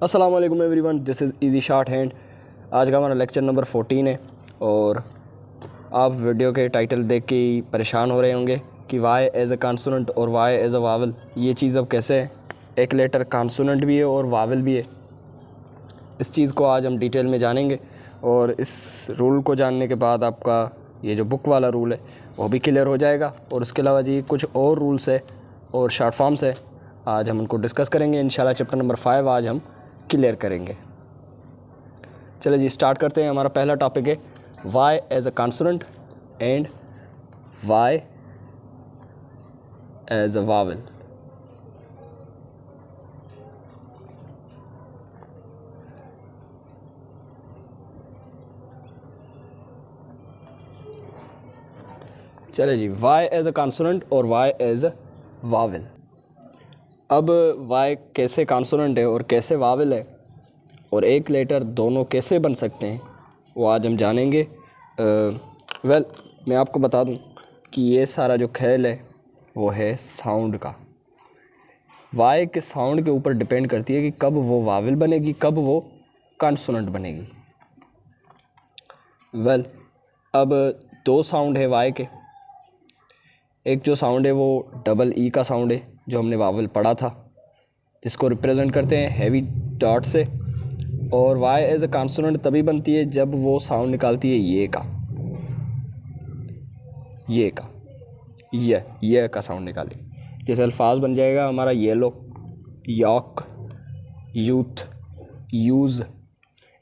अस्सलाम वालेकुम everyone, this is easy short hand. आज का हमारा लेक्चर नंबर 14 है और आप वीडियो के टाइटल देख के ही परेशान हो रहे होंगे कि वाई एज़ अ कॉन्सोनेंट और वाई एज़ अ वावल, ये चीज़ अब कैसे है। एक लेटर कॉन्सोनेंट भी है और वावल भी है। इस चीज़ को आज हम डिटेल में जानेंगे और इस रूल को जानने के बाद आपका ये जो बुक वाला रूल है वो भी क्लियर हो जाएगा। और उसके अलावा जी कुछ और रूल्स है और शॉर्ट फॉर्म्स है, आज हम उनको डिस्कस करेंगे इंशाल्लाह। चैप्टर नंबर 5 आज हम क्लियर करेंगे। चलिए जी स्टार्ट करते हैं। हमारा पहला टॉपिक है Y as a consonant and Y as a vowel. चलिए जी, वाई एज अ कॉन्सोनेंट और वाई एज अ वावल। अब वाई कैसे कॉन्सोनेंट है और कैसे वावल है और एक लेटर दोनों कैसे बन सकते हैं वो आज हम जानेंगे। मैं आपको बता दूं कि ये सारा जो खेल है वो है साउंड का। वाई के साउंड के ऊपर डिपेंड करती है कि कब वो वावल बनेगी, कब वो कॉन्सोनेंट बनेगी। अब दो साउंड है वाई के। एक जो साउंड है वो डबल ई का साउंड है जो हमने वावल पढ़ा था, जिसको रिप्रेजेंट करते हैं हैवी डॉट से। और वाई एज अ कॉन्सोनेंट तभी बनती है जब वो साउंड निकालती है ये का साउंड निकाले। जैसे अल्फाज बन जाएगा हमारा येलो, यॉक, यूथ, यूज़।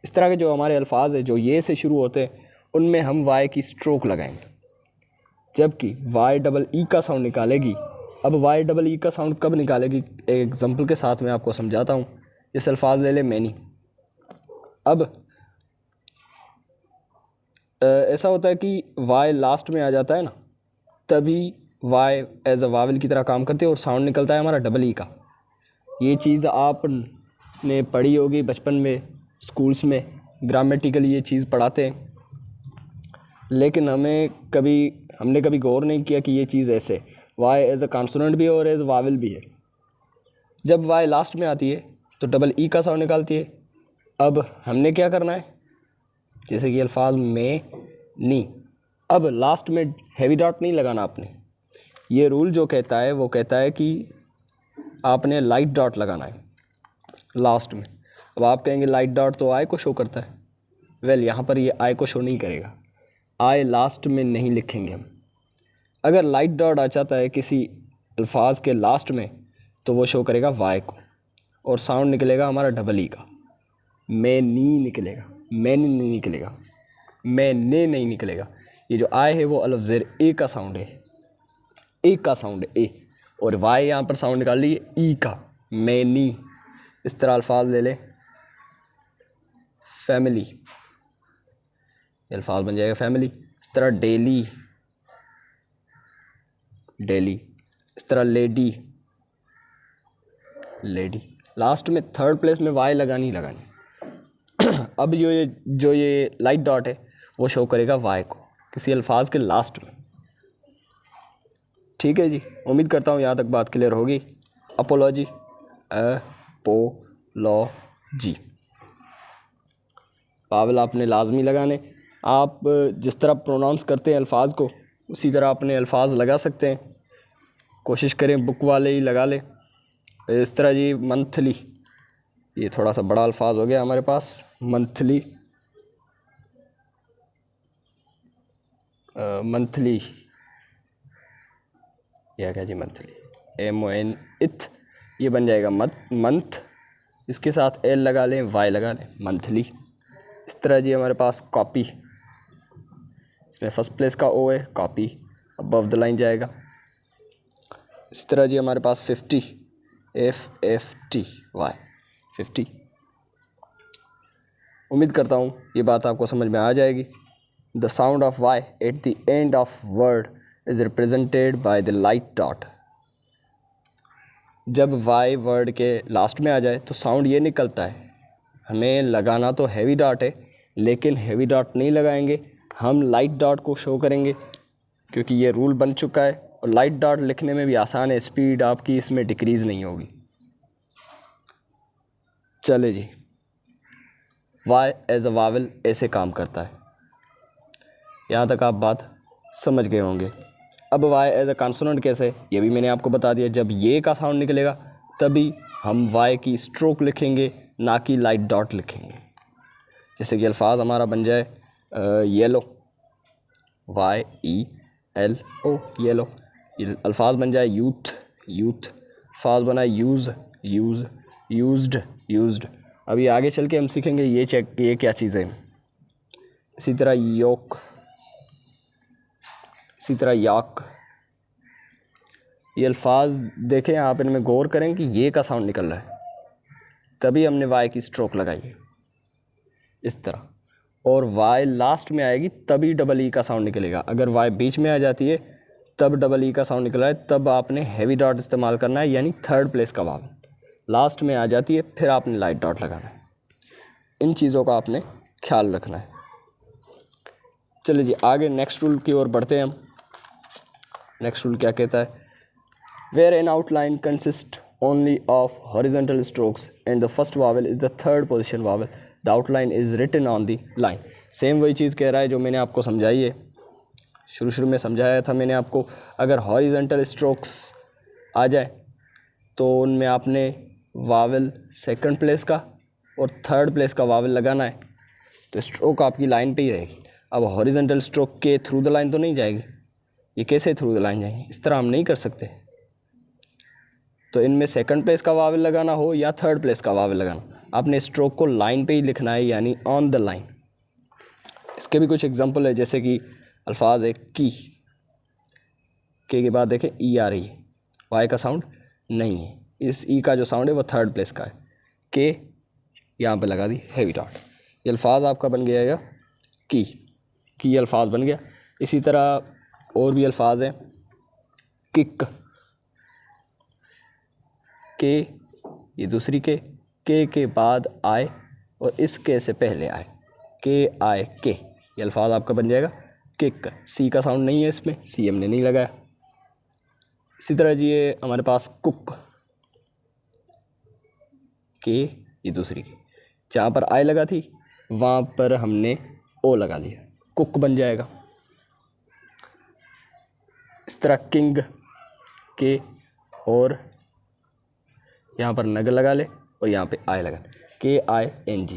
इस तरह के जो हमारे अल्फाज है जो ये से शुरू होते हैं उनमें हम वाई की स्ट्रोक लगाएंगे, जबकि वाई डबल ई का साउंड निकालेगी। अब वाई डबल ई का साउंड कब निकालेगी, एक एग्जांपल के साथ मैं आपको समझाता हूँ। जैसे अल्फाज ले ले मैनी। अब ऐसा होता है कि वाई लास्ट में आ जाता है ना, तभी वाई एज अ वावल की तरह काम करते हैं और साउंड निकलता है हमारा डबल ई का। ये चीज़ आपने पढ़ी होगी बचपन में, स्कूल्स में ग्रामेटिकली ये चीज़ पढ़ाते हैं, लेकिन हमने कभी गौर नहीं किया कि ये चीज़ ऐसे वाई एज अ कॉन्सोनेंट भी है और एज वावल भी है। जब वाई लास्ट में आती है तो डबल ई का साउंड निकालती है। अब हमने क्या करना है, जैसे कि अल्फाज में नी, अब लास्ट में हैवी डॉट नहीं लगाना आपने। ये रूल जो कहता है वो कहता है कि आपने लाइट डॉट लगाना है लास्ट में। अब आप कहेंगे लाइट डॉट तो आई को शो करता है। यहाँ पर ये आई को शो नहीं करेगा, आई लास्ट में नहीं लिखेंगे हम। अगर लाइट डॉट आ जाता है किसी अल्फाज के लास्ट में तो वो शो करेगा वाई को और साउंड निकलेगा हमारा डबल ई का। मैं नी निकलेगा, मैंने नहीं निकलेगा, मैंने नहीं निकलेगा। ये जो आई है वो अलफ ज़ेर ए का साउंड है, ए का साउंड है ए, और वाई यहाँ पर साउंड निकाल ली ई का, मैनी। इस तरह अल्फाज ले ले फैमिली, अल्फाज बन जाएगा फैमिली। इस तरह डेली, डेली। इस तरह लेडी, लेडी। लास्ट में थर्ड प्लेस में वाई लगानी लगानी। अब जो ये लाइट डॉट है वो शो करेगा वाई को किसी अल्फाज के लास्ट में। ठीक है जी, उम्मीद करता हूँ यहाँ तक बात क्लियर होगी। Apology, apology. वावल आपने लाजमी लगाने। आप जिस तरह प्रोनाउंस करते हैं अल्फाज को उसी तरह अपने अल्फाज लगा सकते हैं। कोशिश करें बुक वाले ही लगा लें। इस तरह जी मंथली, ये थोड़ा सा बड़ा अल्फाज हो गया हमारे पास। मंथली, मंथली, यह क्या जी मंथली, MON इथ, ये बन जाएगा मंथ। इसके साथ एल लगा लें, वाई लगा लें, मंथली। इस तरह जी हमारे पास कॉपी, इसमें फर्स्ट प्लेस का ओ है, कॉपी अबव द लाइन जाएगा। इस तरह जी हमारे पास 50, FFTY, 50। उम्मीद करता हूँ ये बात आपको समझ में आ जाएगी। The sound of Y at the end of word is represented by the light dot. जब वाई वर्ड के लास्ट में आ जाए तो साउंड ये निकलता है। हमें लगाना तो हैवी डॉट है, लेकिन हैवी डॉट नहीं लगाएंगे, हम लाइट डॉट को शो करेंगे क्योंकि ये रूल बन चुका है। और लाइट डॉट लिखने में भी आसान है, स्पीड आपकी इसमें डिक्रीज़ नहीं होगी। चले जी, वाई एज अ वावल ऐसे काम करता है। यहाँ तक आप बात समझ गए होंगे। अब वाई एज अ कॉन्सोनेंट कैसे, ये भी मैंने आपको बता दिया। जब ये का साउंड निकलेगा तभी हम वाई की स्ट्रोक लिखेंगे, ना कि लाइट डॉट लिखेंगे। जैसे कि अल्फाज हमारा बन जाए येलो, YELO, येलो। ये अल्फाज बन जाए यूथ, यूथ। अल्फाज बना यूज़, यूज्ड। अभी आगे चल के हम सीखेंगे ये चेक, ये क्या चीज़ है। इसी तरह योक, इसी तरह याक। ये अल्फाज देखें आप, इनमें गौर करें कि ये का साउंड निकल रहा है, तभी हमने वाई की स्ट्रोक लगाई है इस तरह। और वाई लास्ट में आएगी तभी डबल ई का साउंड निकलेगा। अगर वाई बीच में आ जाती है तब डबल ई का साउंड निकल रहा है, तब आपने हैवी डॉट इस्तेमाल करना है, यानी थर्ड प्लेस का वावल। लास्ट में आ जाती है फिर आपने लाइट डॉट लगाना है। इन चीज़ों का आपने ख्याल रखना है। चलिए जी, आगे नेक्स्ट रूल की ओर बढ़ते हैं हम। नेक्स्ट रूल क्या कहता है, where an outline consist only of horizontal strokes and the first vowel is the third position vowel, the outline is written on the line. Same वही चीज़ कह रहा है जो मैंने आपको समझाई है, शुरू में समझाया था मैंने आपको। अगर हॉरिजॉन्टल स्ट्रोक्स आ जाए तो उनमें आपने वावल सेकंड प्लेस का और थर्ड प्लेस का वावल लगाना है, तो स्ट्रोक आपकी लाइन पे ही रहेगी। अब हॉरिजॉन्टल स्ट्रोक के थ्रू द लाइन तो नहीं जाएगी, ये कैसे थ्रू द लाइन जाएंगी, इस तरह हम नहीं कर सकते। तो इनमें सेकंड प्लेस का वावल लगाना हो या थर्ड प्लेस का वावल लगाना, आपने स्ट्रोक को लाइन पे ही लिखना है, यानी ऑन द लाइन। इसके भी कुछ एग्जांपल है, जैसे कि अल्फाज है की, के बाद देखें ई आ रही है, वाई का साउंड नहीं है, इस ई का जो साउंड है वो थर्ड प्लेस का है। के यहाँ पे लगा दी हैवी डॉट, ये अल्फाज आपका बन गया है की अल्फाज बन गया। इसी तरह और भी अल्फाज हैं, किक, के ये दूसरी के बाद आए और इस के से पहले आए, के आए के, ये अल्फाज आपका बन जाएगा किक। सी का साउंड नहीं है इसमें, सी हमने नहीं लगाया। इसी तरह जी ये हमारे पास कुक, के ये दूसरी के, जहाँ पर आई लगा थी वहाँ पर हमने ओ लगा लिया, कुक बन जाएगा। इस तरह किंग, के और यहाँ पर नग लगा ले और यहाँ पे आई लगा, KING,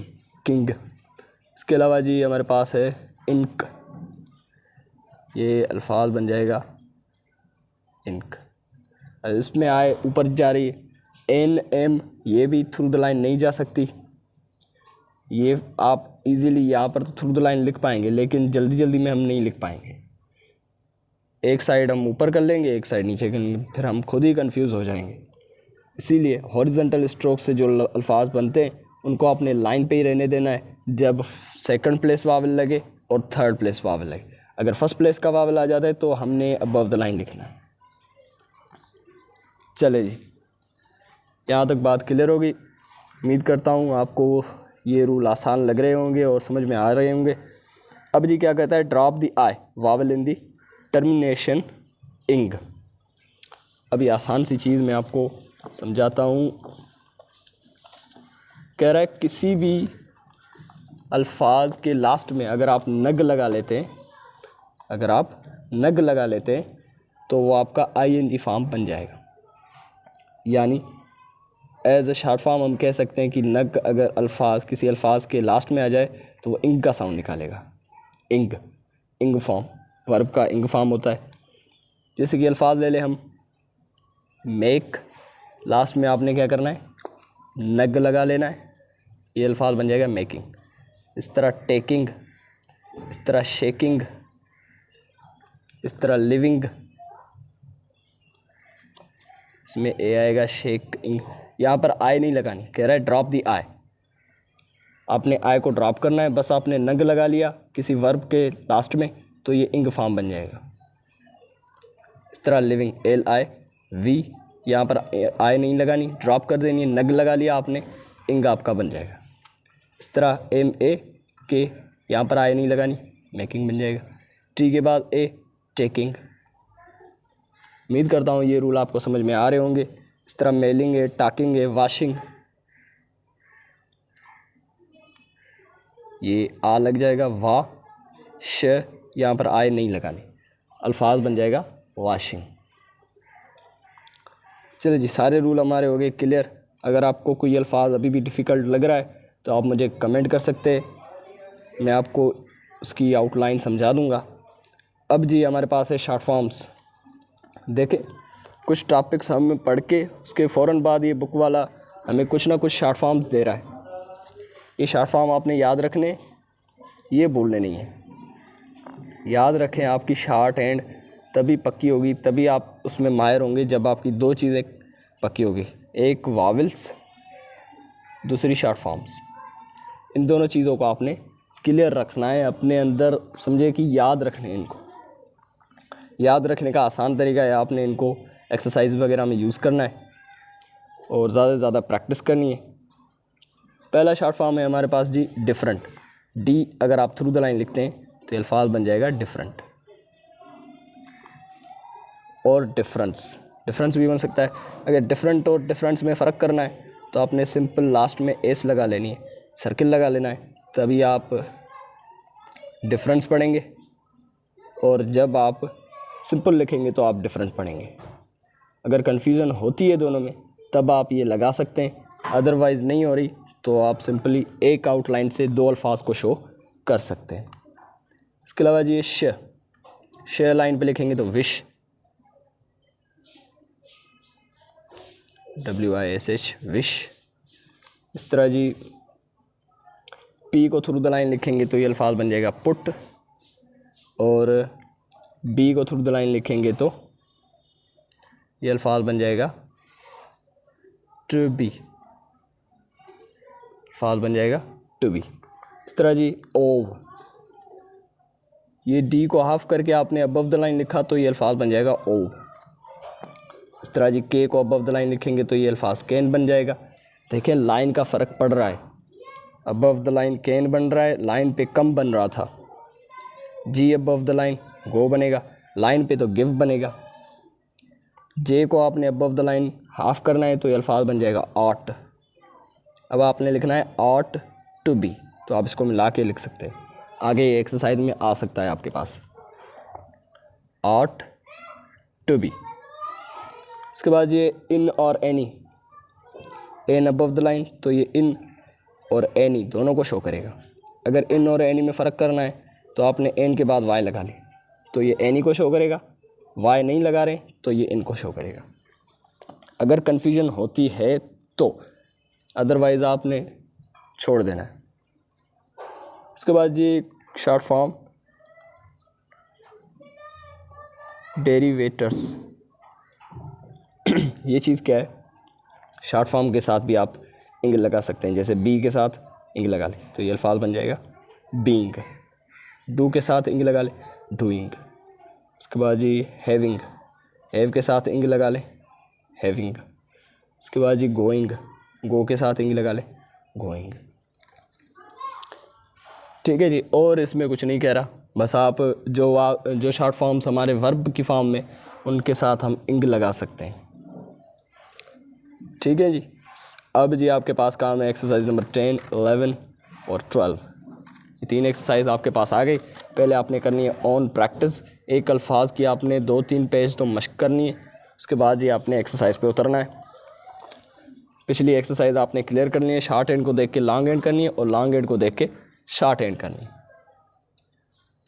किंग। इसके अलावा जी हमारे पास है इंक, ये अल्फाज बन जाएगा इंक। इसमें आए ऊपर जा रही है, NM, ये भी थ्रू द लाइन नहीं जा सकती। ये आप इजीली यहाँ पर तो थ्रू द लाइन लिख पाएंगे, लेकिन जल्दी में हम नहीं लिख पाएंगे। एक साइड हम ऊपर कर लेंगे, एक साइड नीचे कर लेंगे, फिर हम खुद ही कंफ्यूज हो जाएंगे। इसीलिए हॉरिजॉन्टल स्ट्रोक से जो अल्फाज बनते हैं उनको आपने लाइन पे ही रहने देना है, जब सेकंड प्लेस वावल लगे और थर्ड प्लेस वावल लगे। अगर फर्स्ट प्लेस का वावल आ जाता है तो हमने अबव द लाइन लिखना है। चले जी, यहाँ तक बात क्लियर होगी। उम्मीद करता हूँ आपको ये रूल आसान लग रहे होंगे और समझ में आ रहे होंगे। अब जी क्या कहता है, drop the I vowel in the termination इंग। अभी आसान सी चीज़ मैं आपको समझाता हूँ। कह रहा है किसी भी अल्फाज के लास्ट में अगर आप नग लगा लेते हैं, अगर आप नग लगा लेते हैं तो वो आपका ING फॉर्म बन जाएगा। यानी एज अ शॉर्ट फॉर्म हम कह सकते हैं कि नग अगर अल्फाज किसी अल्फाज के लास्ट में आ जाए तो वो इंग का साउंड निकालेगा। इंग फॉर्म, वर्ब का इंग फॉर्म होता है। जैसे कि अल्फाज ले ले हम, मेक, लास्ट में आपने क्या करना है, नग लगा लेना है, ये अल्फाज बन जाएगा मेकिंग। इस तरह टेकिंग, इस तरह शेकिंग, इस तरह लिविंग, इसमें ए आएगा शेकिंग। यहाँ पर आई नहीं लगानी, कह रहा है ड्रॉप दी आई, आपने आई को ड्रॉप करना है। बस आपने नग लगा लिया किसी वर्ब के लास्ट में तो ये इंग फॉर्म बन जाएगा। इस तरह लिविंग, LIV, यहाँ पर आई नहीं लगानी, ड्रॉप कर देनी है, नग लगा लिया आपने, इंग आपका बन जाएगा। इस तरह MAK, यहाँ पर आई नहीं लगानी, मेकिंग बन जाएगा। टी के बाद ए, टेकिंग। उम्मीद करता हूँ ये रूल आपको समझ में आ रहे होंगे। इस तरह मेलिंग है, टाकिंग है, वाशिंग। ये आ लग जाएगा, वा श, यहाँ पर आय नहीं लगाने, अल्फाज बन जाएगा वाशिंग। चलिए जी, सारे रूल हमारे हो गए क्लियर। अगर आपको कोई अल्फाज अभी भी डिफ़िकल्ट लग रहा है तो आप मुझे कमेंट कर सकते हैं, मैं आपको उसकी आउटलाइन समझा दूंगा। अब जी हमारे पास है शॉर्ट फॉर्म्स। देखें, कुछ टॉपिक्स हम पढ़ के उसके फ़ौरन बाद ये बुक वाला हमें कुछ ना कुछ शॉर्ट फॉर्म्स दे रहा है। ये शॉर्ट फॉर्म आपने याद रखने, ये बोलने नहीं है। याद रखें, आपकी शॉर्ट एंड तभी पक्की होगी, तभी आप उसमें माहिर होंगे जब आपकी दो चीज़ें पक्की होगी, एक वावल्स, दूसरी शॉर्ट फॉर्म्स। इन दोनों चीज़ों को आपने क्लियर रखना है अपने अंदर, समझे कि याद रखने। इनको याद रखने का आसान तरीका है, आपने इनको एक्सरसाइज वगैरह में यूज़ करना है और ज़्यादा से ज़्यादा प्रैक्टिस करनी है। पहला शॉर्ट फॉर्म है हमारे पास जी डिफरेंट। डी अगर आप थ्रू द लाइन लिखते हैं तो अल्फाज बन जाएगा डिफरेंट। और डिफरेंस भी बन सकता है। अगर डिफरेंट और डिफरेंस में फ़र्क करना है तो आपने सिंपल लास्ट में एस लगा लेनी है, सर्किल लगा लेना है, तभी आप डिफरेंस पढ़ेंगे। और जब आप सिंपल लिखेंगे तो आप डिफरेंट पढ़ेंगे। अगर कन्फ्यूज़न होती है दोनों में तब आप ये लगा सकते हैं, अदरवाइज़ नहीं हो रही तो आप सिंपली एक आउटलाइन से दो अल्फाज को शो कर सकते हैं। इसके अलावा जी श लाइन पे लिखेंगे तो विश, WISH विश। इस तरह जी पी को थ्रू द लाइन लिखेंगे तो ये अल्फाज बन जाएगा पुट, और बी को थ्रू द लाइन लिखेंगे तो ये अल्फाज बन जाएगा टू बी, अल्फाज बन जाएगा टू बी। इस तरह जी ओव, ये डी को हाफ करके आपने अबव द लाइन लिखा तो ये अल्फाज बन जाएगा ओव। इस तरह जी के को अबव द लाइन लिखेंगे तो ये अल्फाज कैन बन जाएगा। देखिए लाइन का फ़र्क पड़ रहा है, अबव द लाइन कैन बन रहा है, लाइन पे कम बन रहा था। जी अबव द लाइन गो बनेगा, लाइन पे तो गिव बनेगा। जे को आपने अबव द लाइन हाफ करना है तो ये अल्फाज बन जाएगा ऑट। अब आपने लिखना है ऑट टू बी, तो आप इसको मिला के लिख सकते हैं, आगे ये एक्सरसाइज में आ सकता है आपके पास, ऑट टू बी। इसके बाद ये इन और any, an above the line तो ये इन और एनी दोनों को शो करेगा। अगर इन और एनी में फ़र्क करना है तो आपने एन के बाद वाई लगा ली तो ये एनी को शो करेगा, वाई नहीं लगा रहे तो ये इन को शो करेगा। अगर कन्फ्यूजन होती है तो, अदरवाइज़ आपने छोड़ देना है। इसके बाद ये शॉर्ट फॉर्म डेरिवेटर्स। ये चीज़ क्या है, शॉर्ट फॉर्म के साथ भी आप इंग लगा सकते हैं, जैसे बी के साथ इंग लगा लें तो ये अल्फाज बन जाएगा बीइंग। डू के साथ इंग लगा लें डूइंग। उसके बाद जी हैविंग, हैव के साथ इंग लगा लें हैविंग। उसके बाद जी गोइंग, गो के साथ इंग लगा लें गोइंग। ठीक है जी, और इसमें कुछ नहीं कह रहा, बस आप जो शॉर्ट फॉर्म्स हमारे वर्ब की फॉर्म में उनके साथ हम इंग लगा सकते हैं। ठीक है जी। अब जी आपके पास काम है एक्सरसाइज नंबर 10, 11 और 12। ये तीन एक्सरसाइज आपके पास आ गई। पहले आपने करनी है ऑन प्रैक्टिस, एक अल्फाज की आपने 2-3 पेज तो मश्क करनी है। उसके बाद जी आपने एक्सरसाइज पे उतरना है। पिछली एक्सरसाइज आपने क्लियर करनी है, शॉर्ट एंड को देख के लॉन्ग एंड करनी है और लॉन्ग एंड को देख के शॉर्ट एंड करनी है।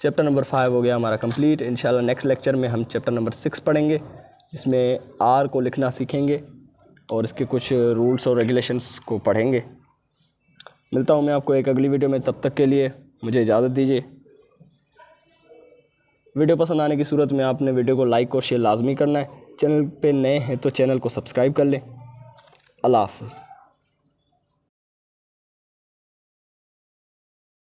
चैप्टर नंबर 5 हो गया हमारा कंप्लीट। इंशाल्लाह नेक्स्ट लेक्चर में हम चैप्टर नंबर 6 पढ़ेंगे, जिसमें आर को लिखना सीखेंगे और इसके कुछ रूल्स और रेगुलेशंस को पढ़ेंगे। मिलता हूँ मैं आपको एक अगली वीडियो में, तब तक के लिए मुझे इजाज़त दीजिए। वीडियो पसंद आने की सूरत में आपने वीडियो को लाइक और शेयर लाजमी करना है। चैनल पे नए हैं तो चैनल को सब्सक्राइब कर लें। अल्लाह हाफ़िज़।